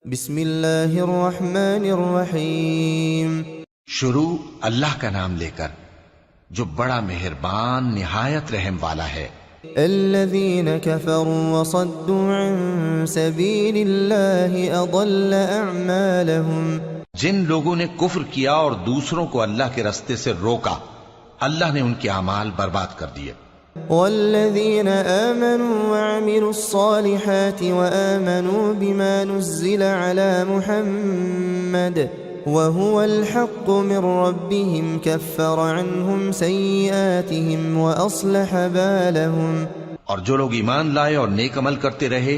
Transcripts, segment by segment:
بسم اللہ الرحمن الرحیم۔ شروع اللہ کا نام لے کر جو بڑا مہربان نہایت رحم والا ہے۔ الذین کفروا وصدوا عن سبیل اللہ اضل اعمالهم، جن لوگوں نے کفر کیا اور دوسروں کو اللہ کے راستے سے روکا، اللہ نے ان کے اعمال برباد کر دیے۔ والذین آمنوا وعملوا الصالحات وآمنوا بما نزل على محمد وهو الحق من ربهم كفر عنهم سيئاتهم وأصلح بالهم۔ اور جو لوگ ایمان لائے اور نیک عمل کرتے رہے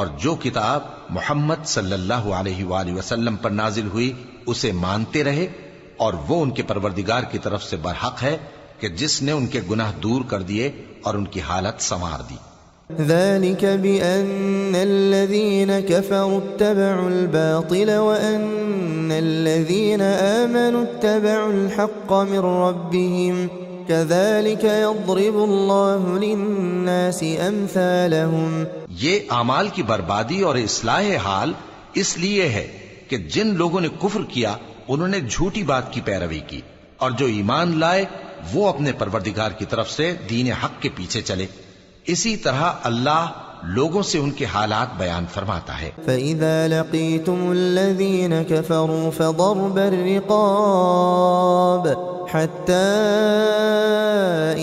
اور جو کتاب محمد صلی اللہ علیہ وآلہ وسلم پر نازل ہوئی اسے مانتے رہے، اور وہ ان کے پروردگار کی طرف سے برحق ہے کہ جس نے ان کے گناہ دور کر دیے اور ان کی حالت سنوار دی۔ ذلك بأن الذين كفروا اتبعوا الباطل وأن الذين آمنوا اتبعوا الحق من ربهم كذلك يضرب الله للناس أمثالهم۔ یہ اعمال کی بربادی اور اصلاح حال اس لیے ہے کہ جن لوگوں نے کفر کیا انہوں نے جھوٹی بات کی پیروی کی، اور جو ایمان لائے وہ اپنے پروردگار کی طرف سے دین حق کے پیچھے چلے۔ اسی طرح اللہ لوگوں سے ان کے حالات بیان فرماتا ہے۔ فَإِذَا لَقِيتُمُ الَّذِينَ كَفَرُوا فَضَرْبَ الرِّقَابِ حَتَّى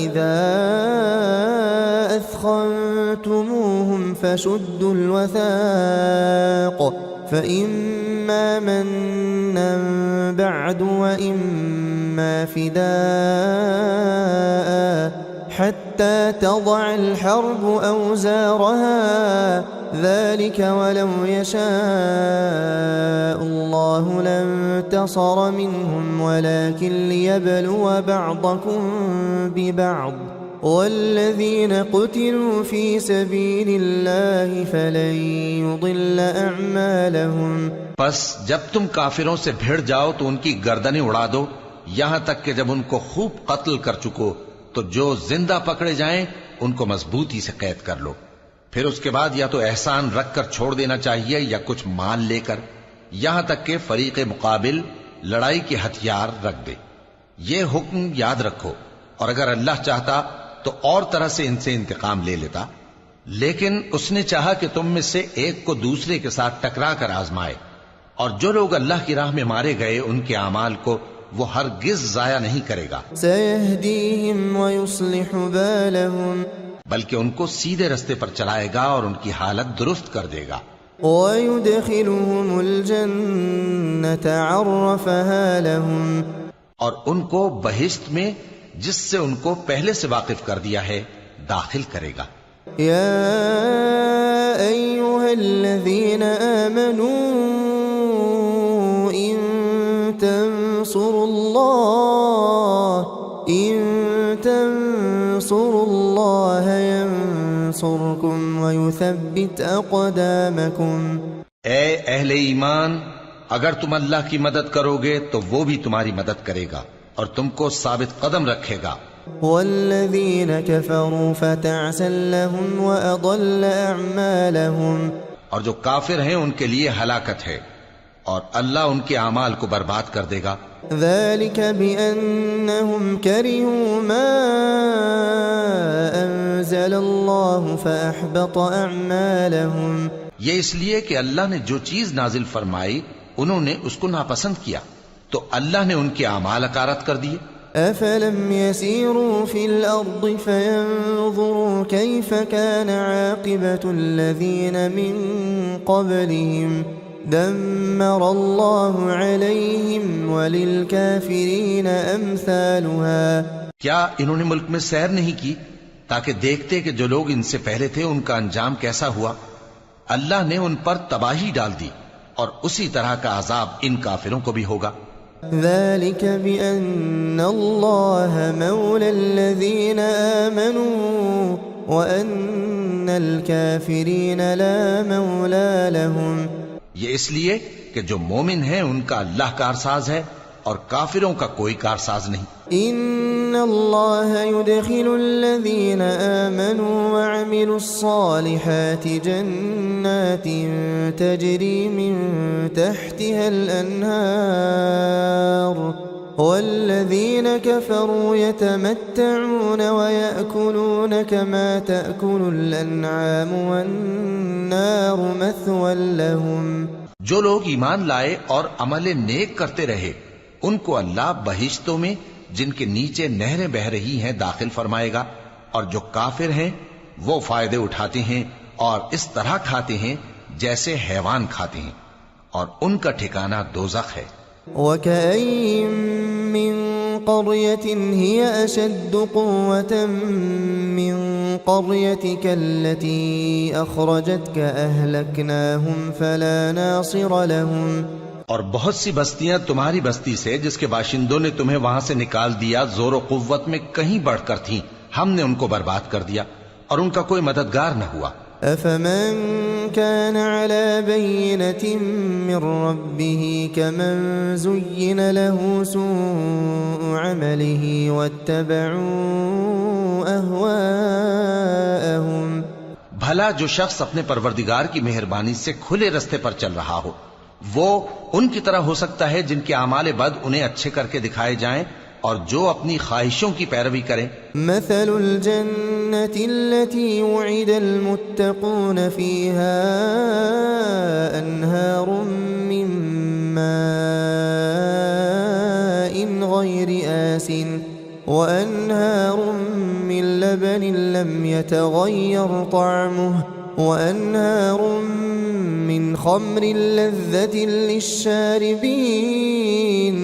إِذَا أَثْخَنْتُمُوهُمْ فَشُدُّوا الْوَثَاقَ فَإِمَّا مَنًّا بَعْدُ وَإِمَّا فِدَاءً حتى تضع الحرب أوزارها ذلك ولو يشاء الله لانتصر منهم ولكن ليبلو بعضكم ببعض والذين قتلوا في سبيل الله فلن يضل أعمالهم۔ پس جب تم کافروں سے بھیڑ جاؤ تو ان کی گردنیں اڑا دو، یہاں تک کہ جب ان کو خوب قتل کر چکو تو جو زندہ پکڑے جائیں ان کو مضبوطی سے قید کر لو، پھر اس کے بعد یا تو احسان رکھ کر چھوڑ دینا چاہیے یا کچھ مال لے کر، یہاں تک کہ فریق مقابل لڑائی کے ہتھیار رکھ دے۔ یہ حکم یاد رکھو، اور اگر اللہ چاہتا تو اور طرح سے ان سے انتقام لے لیتا، لیکن اس نے چاہا کہ تم میں سے ایک کو دوسرے کے ساتھ ٹکرا کر آزمائے، اور جو لوگ اللہ کی راہ میں مارے گئے ان کے اعمال کو وہ ہرگز ضائع نہیں کرے گا۔ سَيَهْدِيهِمْ وَيُصْلِحُ بَالَهُمْ، بلکہ ان کو سیدھے رستے پر چلائے گا اور ان کی حالت درست کر دے گا۔ وَيُدْخِلُهُمُ الْجَنَّةَ عَرَّفَهَا لَهُمْ، اور ان کو بہشت میں جس سے ان کو پہلے سے واقف کر دیا ہے داخل کرے گا۔ يا أيها الذين آمنوا إن تنصروا الله ينصركم ويثبت أقدامكم۔ اے اہل ایمان، اگر تم اللہ کی مدد کرو گے تو وہ بھی تمہاری مدد کرے گا اور تم کو ثابت قدم رکھے گا۔ والذين كفروا فتعسا لهم وأضل أعمالهم، اور جو کافر ہیں ان کے لیے ہلاکت ہے اور اللہ ان کے اعمال کو برباد کر دے گا۔ ذلك بأنهم كرهوا ما أنزل الله فأحبط أعمالهم، یہ اس لیے کہ اللہ نے جو چیز نازل فرمائی انہوں نے اس کو ناپسند کیا تو اللہ نے ان کے اعمال اکارت کر دیے۔ أفلم يسيروا في الأرض فينظروا كيف كان عاقبة الذين من قبلهم دمر الله عليهم وللكافرين أمثالها۔ کیا انہوں نے ملک میں سیر نہیں کی تاکہ دیکھتے کہ جو لوگ ان سے پہلے تھے ان کا انجام کیسا ہوا؟ اللہ نے ان پر تباہی ڈال دی اور اسی طرح کا عذاب ان کافروں کو بھی ہوگا۔ ذلك بأن الله مولى الذين آمنوا وأن الكافرين لا مولى لهم، یہ اس لیے کہ جو مومن ہیں ان کا اللہ کارساز ہے اور کافروں کا کوئی کارساز نہیں۔ ان اللہ يدخل الذین آمنوا وعملوا الصالحات جنات تجری من تحتها الانہار والذین كفروا يتمتعون ويأكلون كما تأكل الانعام والنار مثوى لهم۔ جو لوگ ایمان لائے اور عمل نیک کرتے رہے ان کو اللہ بہشتوں میں جن کے نیچے نہریں بہ رہی ہیں داخل فرمائے گا، اور جو کافر ہیں وہ فائدے اٹھاتے ہیں اور اس طرح کھاتے ہیں جیسے حیوان کھاتے ہیں، اور ان کا ٹھکانہ دوزخ ہے۔ وَكَأَيٍّ مِّن قَرْيَةٍ هِيَ أَشَدُّ قُوَّةً مِّن قَرْيَتِكَ الَّتِي أَخْرَجَتْكَ أَهْلَكْنَاهُمْ فَلَا نَاصِرَ لَهُمْ۔ اور بہت سی بستیاں تمہاری بستی سے جس کے باشندوں نے تمہیں وہاں سے نکال دیا زور و قوت میں کہیں بڑھ کر تھیں، ہم نے ان کو برباد کر دیا اور ان کا کوئی مددگار نہ ہوا۔ أَفَمَن كَانَ عَلَى بَيِّنَةٍ مِّن رَّبِّهِ كَمَن زُيِّنَ لَهُ سُوءُ عَمَلِهِ وَاتَّبَعُوا أَهْوَاءَهُمْ۔ بھلا جو شخص اپنے پروردگار کی مہربانی سے کھلے رستے پر چل رہا ہو وہ ان کی طرح ہو سکتا ہے جن کے اعمال بد انہیں اچھے کر کے دکھائے جائیں، اور جو اپنی خواہشوں کی پیروی کریں۔ مثل الجنة التي وعد المتقون فيها أنهار من ماء غير آسن وأنهار من لبن لم يتغير طعمه وأنهار من خمر لذة للشاربين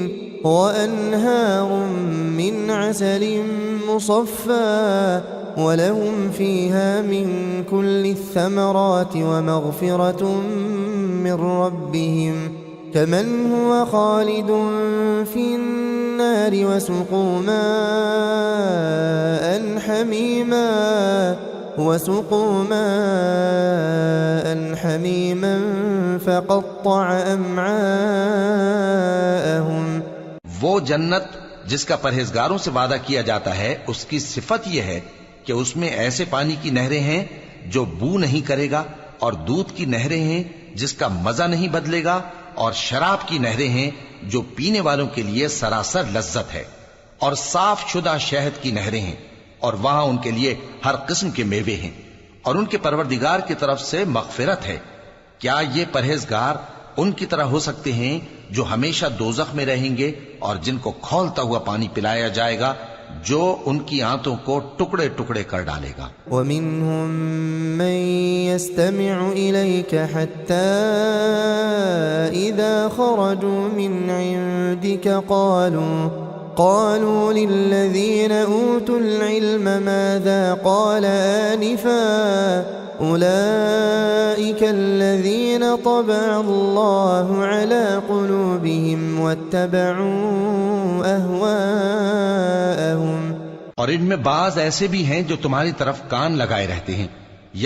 وأنهار من عسل مصفى ولهم فيها من كل الثمرات ومغفرة من ربهم كمن هو خالد في النار وسقوا ماء حميما فقطع أمعاءهم۔ وہ جنت جس کا پرہیزگاروں سے وعدہ کیا جاتا ہے اس کی صفت یہ ہے کہ اس میں ایسے پانی کی نہریں ہیں جو بو نہیں کرے گا، اور دودھ کی نہریں ہیں جس کا مزہ نہیں بدلے گا، اور شراب کی نہریں ہیں جو پینے والوں کے لیے سراسر لذت ہے، اور صاف شدہ شہد کی نہریں ہیں، اور وہاں ان کے لیے ہر قسم کے میوے ہیں، اور ان کے پروردگار کی طرف سے مغفرت ہے۔ کیا یہ پرہیزگار ان کی طرح ہو سکتے ہیں جو ہمیشہ دوزخ میں رہیں گے اور جن کو کھولتا ہوا پانی پلایا جائے گا جو ان کی آنتوں کو ٹکڑے ٹکڑے کر ڈالے گا۔ وَمِنْهُمْ مَنْ يَسْتَمِعُ إِلَيْكَ حَتَّى إِذَا خَرَجُوا مِنْ عِنْدِكَ قالوا للذين أوتوا العلم ماذا قال آنفا أولئك الذين طبع الله على قلوبهم واتبعوا أهواءهم۔ اور ان میں بعض ایسے بھی ہیں جو تمہاری طرف کان لگائے رہتے ہیں،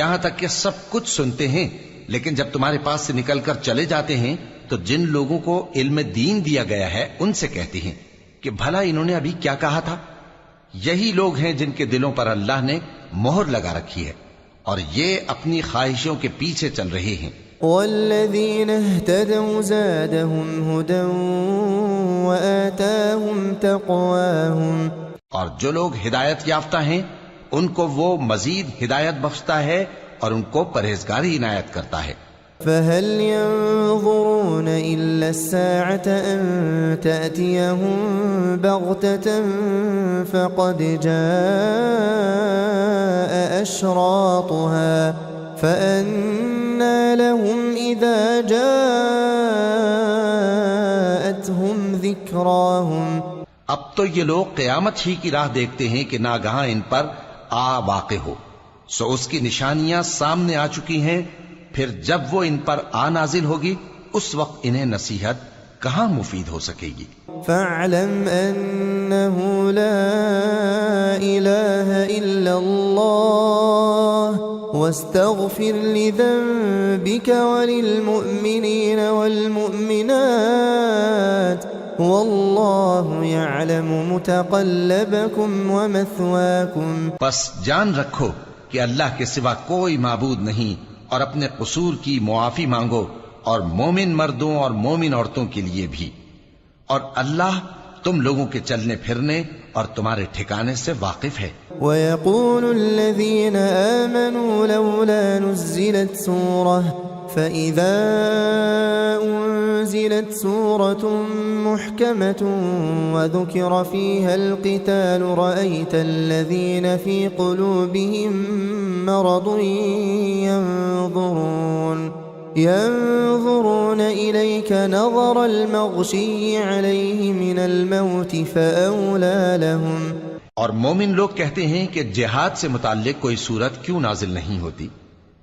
یہاں تک کہ سب کچھ سنتے ہیں، لیکن جب تمہارے پاس سے نکل کر چلے جاتے ہیں تو جن لوگوں کو علم دین دیا گیا ہے ان سے کہتے ہیں کہ بھلا انہوں نے ابھی کیا کہا تھا۔ یہی لوگ ہیں جن کے دلوں پر اللہ نے مہر لگا رکھی ہے اور یہ اپنی خواہشوں کے پیچھے چل رہے ہیں۔ والذین اہتدوا زادہم ہدی وآتاہم تقواہم۔ اور جو لوگ ہدایت یافتہ ہیں ان کو وہ مزید ہدایت بخشتا ہے اور ان کو پرہیزگاری عنایت کرتا ہے۔ فهل ينظرون إلا الساعة أن تأتيهم بغتة فقد جاء أشراطها فأنى لهم إذا جاءتهم ذكراهم۔ اب تو یہ لوگ قیامت ہی کی راہ دیکھتے ہیں کہ ناگہاں ان پر آ واقع ہو، سو اس کی نشانیاں سامنے آ چکی ہیں، پھر جب وہ ان پر آ نازل ہوگی اس وقت انہیں نصیحت کہاں مفید ہو سکے گی۔ فاعلم انه لا الہ الا اللہ واستغفر لذنبك وللمؤمنین والمؤمنات والله يعلم متقلبكم ومثواكم. بس جان رکھو کہ اللہ کے سوا کوئی معبود نہیں، اور اپنے قصور کی معافی مانگو، اور مومن مردوں اور مومن عورتوں کے لیے بھی، اور اللہ تم لوگوں کے چلنے پھرنے اور تمہارے ٹھکانے سے واقف ہے. ويقول الذين آمنوا لولا نزلت سورة فإذا أنزلت سورة محكمة وذكر فيها القتال رأيت الذين في قلوبهم مرض ينظرون إليك نظر المغشي عليه من الموت فأولى لهم. اور مومن لوگ کہتے ہیں کہ جہاد سے متعلق کوئی صورت کیوں نازل نہیں ہوتی،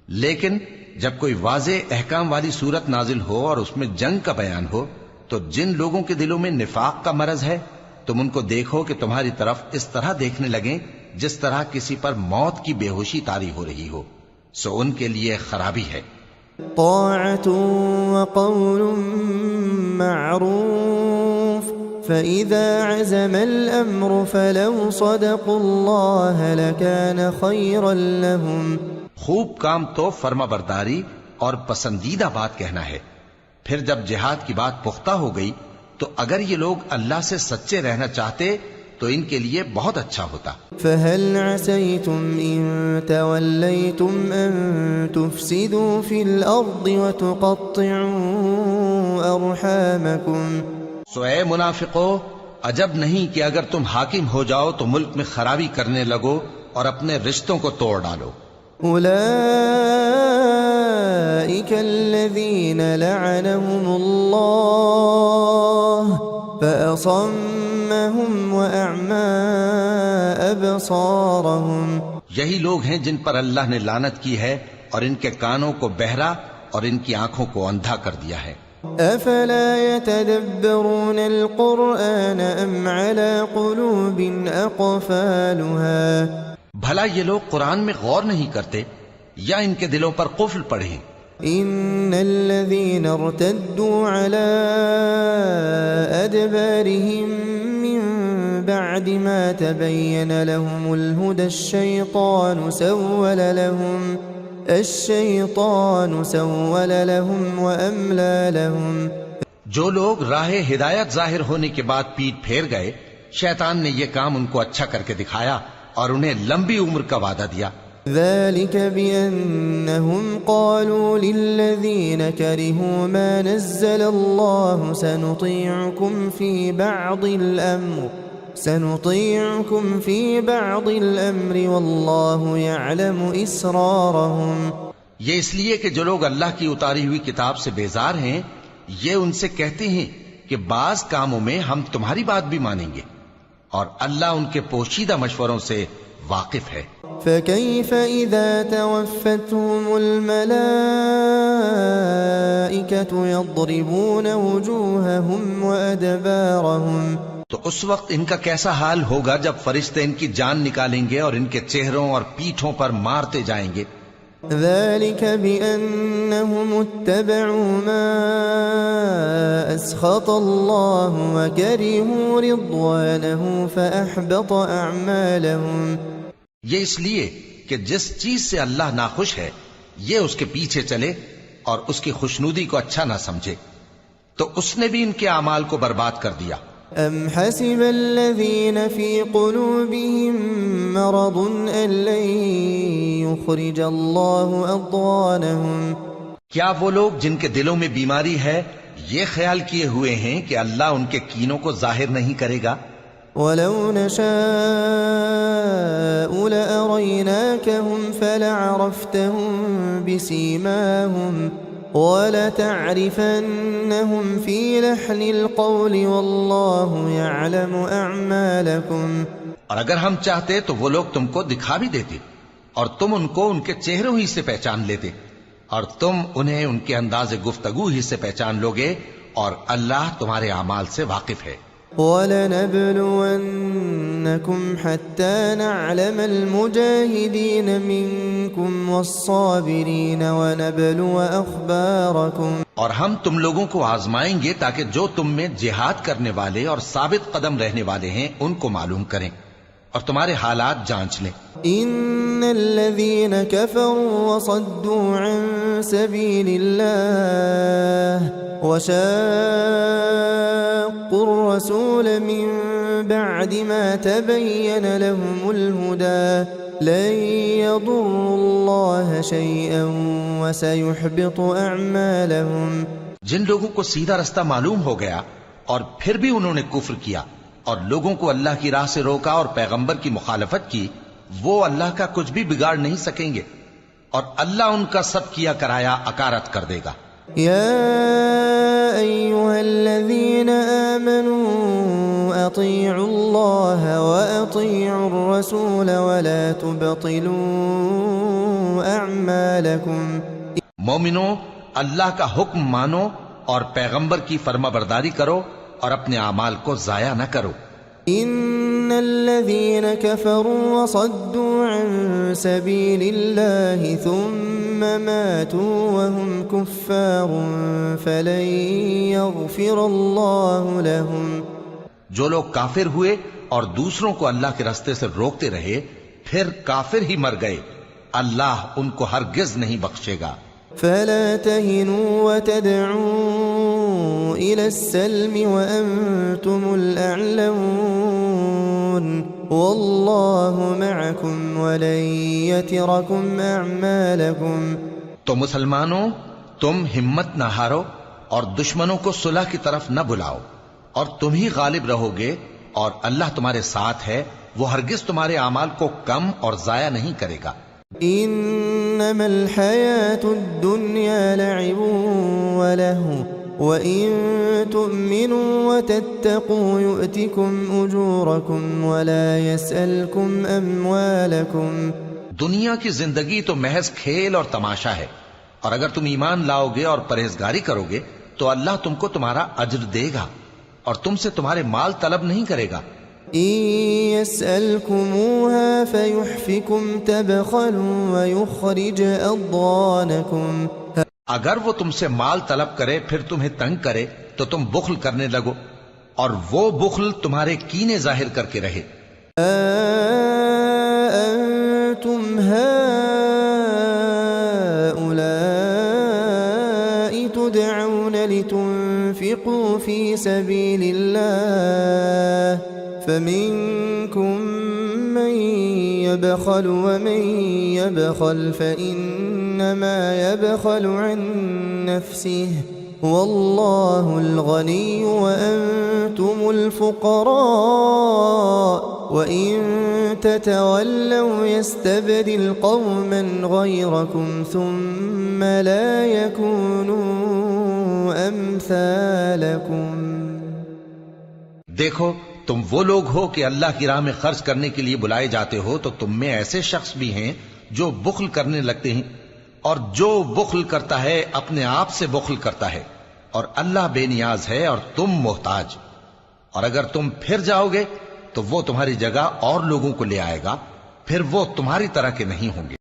لیکن جب کوئی واضح احکام والی صورت نازل ہو اور اس میں جنگ کا بیان ہو تو جن لوگوں کے دلوں میں نفاق کا مرض ہے تم ان کو دیکھو کہ تمہاری طرف اس طرح دیکھنے لگیں جس طرح کسی پر موت کی بے ہوشی طاری ہو رہی ہو، سو ان کے لیے خرابی ہے. طاعة وقول معروف فإذا عزم الأمر فلو صدقوا الله لكان خيرا لهم. خوب کام تو فرما برداری اور پسندیدہ بات کہنا ہے. پھر جب جہاد کی بات پختہ ہو گئی تو اگر یہ لوگ اللہ سے سچے رہنا چاہتے تو ان کے لیے بہت اچھا ہوتا. فهل عسيتم إن توليتم أن تفسدوا في الأرض وتقطعوا أرحامكم. سو اے منافقو، عجب نہیں کہ اگر تم حاکم ہو جاؤ تو ملک میں خرابی کرنے لگو اور اپنے رشتوں کو توڑ ڈالو. أولئك الذين لعنهم الله فأصمهم وأعمى أبصارهم. یہی لوگ ہیں جن پر اللہ نے لعنت کی ہے اور ان کے کانوں کو بہرا اور ان کی آنکھوں کو اندھا کر دیا ہے. أفلا يتدبرون القرآن أم على قلوب أقفالها. بھلا یہ لوگ قرآن میں غور نہیں کرتے یا ان کے دلوں پر قفل پڑے؟ إن الذين ارتدوا على أدبارهم من بعد ما تبين لهم الهدى الشيطان سول لهم وأملى لهم. جو لوگ راہ ہدایت ظاہر ہونے کے بعد پیٹ پھیر گئے، شیطان نے یہ کام ان کو اچھا کر کے دکھایا اور انہیں لمبی عمر کا وعدہ دیا. ذلك بأنهم قالوا للذين كرهوا ما نزل الله سنطيعكم في بعض الأمر والله يعلم إسرارهم. یہ اس لیے کہ جو لوگ اللہ کی اتاری ہوئی کتاب سے بیزار ہیں یہ ان سے کہتے ہیں کہ بعض کاموں میں ہم تمہاری بات بھی مانیں گے، اور اللہ ان کے پوشیدہ مشوروں سے واقف ہے. فكيف إذا توفتهم الملائكة يضربون وجوههم وأدبارهم. تو اس وقت ان کا کیسا حال ہوگا جب فرشتے ان کی جان نکالیں گے اور ان کے چہروں اور پیٹھوں پر مارتے جائیں گے. ذلك بأنهم اتبعوا ما أسخط الله وكرهوا رضوانه فأحبط أعمالهم. یہ اس لیے کہ جس چیز سے اللہ ناخوش ہے یہ اس کے پیچھے چلے اور اس کی خوشنودی کو اچھا نہ سمجھے تو اس نے بھی ان کے اعمال کو برباد کر دیا. ام حسب الذين في قلوبهم مرض ان لن يخرج الله اضغانهم. کیا وہ لوگ جن کے دلوں میں بیماری ہے یہ خیال کیے ہوئے ہیں کہ اللہ ان کے کینوں کو ظاہر نہیں کرے گا؟ ولو نشاء لأريناكهم فلعرفتهم بسيماهم وَلَتَعْرِفَنَّهُمْ فِي لَحْنِ الْقَوْلِ وَاللَّهُ يَعْلَمُ أَعْمَالَكُمْ. اور اگر ہم چاہتے تو وہ لوگ تم کو دکھا بھی دیتے اور تم ان کو ان کے چہروں ہی سے پہچان لیتے اور تم انہیں ان کے انداز گفتگو ہی سے پہچان لوگے اور اللہ تمہارے اعمال سے واقف ہے. وَلَنَبْلُوَنَّكُمْ حَتَّى نَعْلَمَ الْمُجَاهِدِينَ مِنْكُمْ منكم والصابرين ونبلو أخباركم اور ہم تم لوگوں کو آزمائیں گے تاکہ جو تم میں جہاد کرنے والے اور ثابت قدم رہنے والے ہیں ان کو معلوم کریں اور تمہارے حالات جانچ لیں. إن الذين كفروا وصدوا عن سبيل الله وشاقوا الرسول من بعد ما تبين لهم الهدى لن يضروا الله شيئا وسيحبط أعمالهم. جن لوگوں کو سیدھا رستہ معلوم ہو گیا اور پھر بھی انہوں نے کفر کیا اور لوگوں کو اللہ کی راہ سے روکا اور پیغمبر کی مخالفت کی، وہ اللہ کا کچھ بھی بگاڑ نہیں سکیں گے اور اللہ ان کا سب کیا کرایا اکارت کر دے گا. يا أيها الذين آمنوا أطيعوا الله وأطيعوا الرسول ولا تبطلوا أعمالكم. مومنو، اللہ کا حکم مانو اور پیغمبر کی فرما برداری کرو اور اپنے اعمال کو ضائع نہ کرو. إن الذين كفروا وصدوا عن سبيل الله ثم ماتوا وهم كفار فلن يغفر الله لهم. جو لوگ کافر ہوئے اور دوسروں کو اللہ کے راستے سے روکتے رہے پھر کافر ہی مر گئے، اللہ ان کو ہرگز نہیں بخشے گا. فلا تهنوا وتدعوا إلى السلم وأنتم الأعلون والله معكم ولن يتركم أعمالكم. تو مسلمانوں، تم ہمت نہ ہارو اور دشمنوں کو صلح کی طرف نہ بلاؤ اور تم ہی غالب رہو گے اور اللہ تمہارے ساتھ ہے، وہ ہرگز تمہارے اعمال کو کم اور ضائع نہیں کرے گا. إنما الحياة الدنيا لعب ولهو وإن تؤمنوا وتتقوا يؤتكم أجوركم ولا يسألكم أموالكم. دنیا کی زندگی تو محض کھیل اور تماشا ہے، اور اگر تم ایمان لاؤ گے اور پرہیزگاری کرو گے تو اللہ تم کو تمہارا اجر دے گا اور تم سے تمہارے مال طلب نہیں کرے گا. إن يسألكموها فيحفكم تبخلوا ويخرج أضغانكم. اگر وہ تم سے مال طلب کرے پھر تمہیں تنگ کرے تو تم بخل کرنے لگو اور وہ بخل تمہارے کینے ظاہر کر کے رہے. أنتم هؤلاء تدعون لتنفقوا في سبيل الله فمنكم من يبخل ومن يبخل فإنما يبخل عن نفسه والله الغني وأنتم الفقراء وإن تتولوا يستبدل قوما غيركم ثم لا يكونوا أمثالكم. دیکھو، تم وہ لوگ ہو کہ اللہ کی راہ میں خرچ کرنے کے لیے بلائے جاتے ہو تو تم میں ایسے شخص بھی ہیں جو بخل کرنے لگتے ہیں، اور جو بخل کرتا ہے اپنے آپ سے بخل کرتا ہے اور اللہ بے نیاز ہے اور تم محتاج. اور اگر تم پھر جاؤ گے تو وہ تمہاری جگہ اور لوگوں کو لے آئے گا، پھر وہ تمہاری طرح کے نہیں ہوں گے.